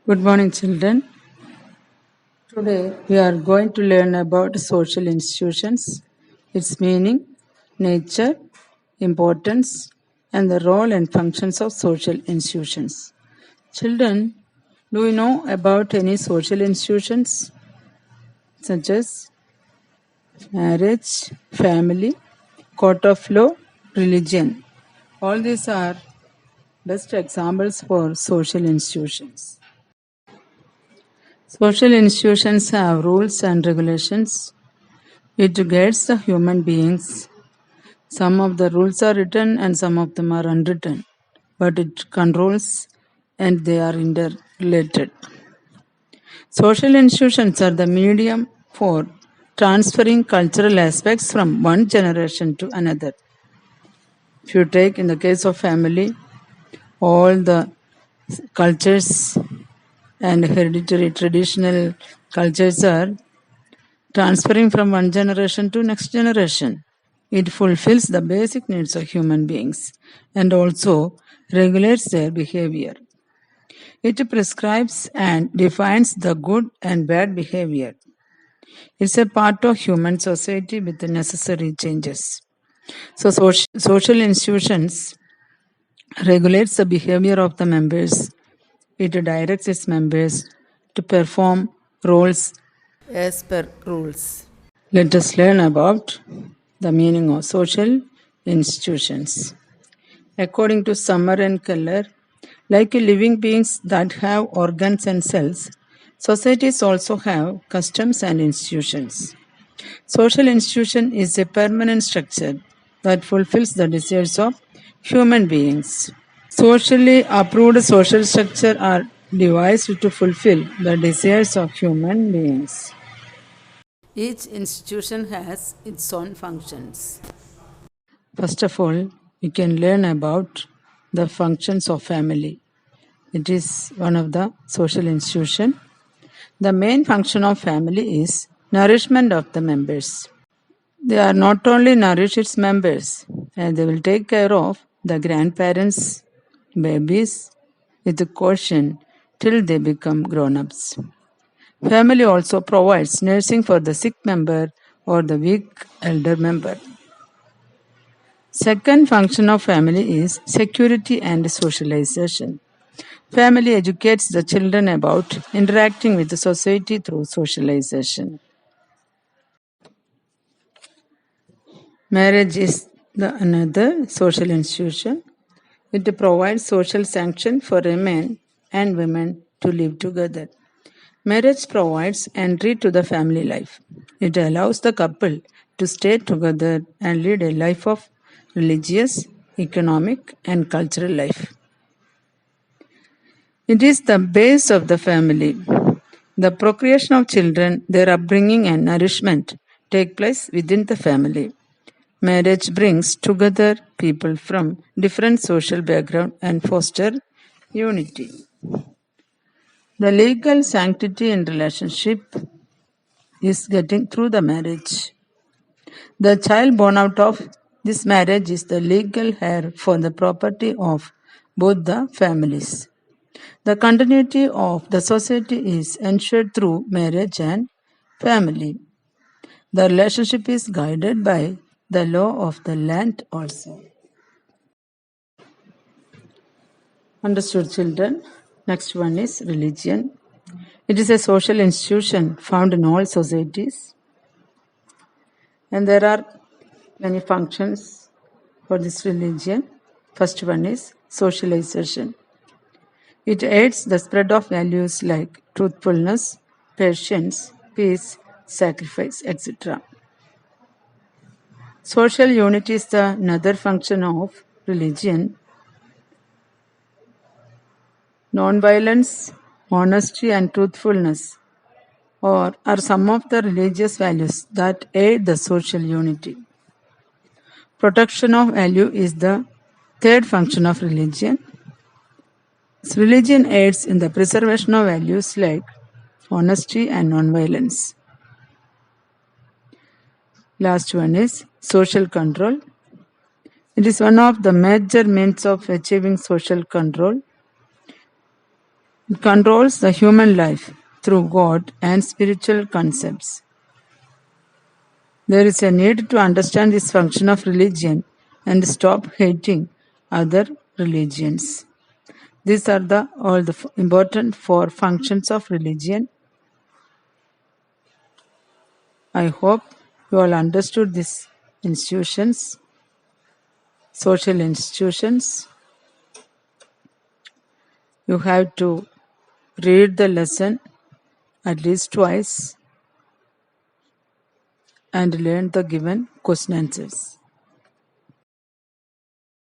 Good morning, children. Today we are going to learn about social institutions, its meaning, nature, importance, and the role and functions of social institutions. Children, do you know about any social institutions such as marriage, family, court of law, religion? All these are best examples for social institutions. Social institutions have rules and regulations. It guides the human beings. Some of the rules are written and some of them are unwritten, but it controls and they are interrelated. Social institutions are the medium for transferring cultural aspects from one generation to another. If you take in the case of family, all the cultures and hereditary traditional cultures are transferring from one generation to next generation. It fulfills the basic needs of human beings and also regulates their behavior. It prescribes and defines the good and bad behavior. It's a part of human society with the necessary changes. So social institutions regulates the behavior of the members. It directs its members to perform roles as per rules. Let us learn about the meaning of social institutions. According to Summer and Keller, like living beings that have organs and cells, societies also have customs and institutions. Social institution is a permanent structure that fulfills the desires of human beings. Socially approved social structure are devised to fulfill the desires of human beings. Each institution has its own functions. First of all, we can learn about the functions of family. It is one of the social institution. The main function of family is nourishment of the members. They are not only nourish its members, and they will take care of the grandparents, babies, with caution till they become grown-ups. Family also provides nursing for the sick member or the weak elder member. Second function of family is security and socialization. Family educates the children about interacting with the society through socialization. Marriage is another social institution. It provides social sanction for men and women to live together. Marriage provides entry to the family life. It allows the couple to stay together and lead a life of religious, economic, and cultural life. It is the base of the family. The procreation of children, their upbringing, and nourishment take place within the family. Marriage brings together people from different social background and foster unity. The legal sanctity in relationship is getting through the marriage. The child born out of this marriage is the legal heir for the property of both the families. The continuity of the society is ensured through marriage and family. The relationship is guided by the law of the land also. Understood, children? Next one is religion. It is a social institution found in all societies, and there are many functions for this religion. First one is socialization. It aids the spread of values like truthfulness, patience, peace, sacrifice, etc. Social unity is another function of religion. Non-violence, honesty, and truthfulness are some of the religious values that aid the social unity. Protection of value is the third function of religion. Religion aids in the preservation of values like honesty and non-violence. Last one is social control. It is one of the major means of achieving social control. It controls the human life through God and spiritual concepts. There is a need to understand this function of religion and stop hating other religions. These are all the important four functions of religion. I hope you all understood these institutions, social institutions. You have to read the lesson at least twice and learn the given question answers.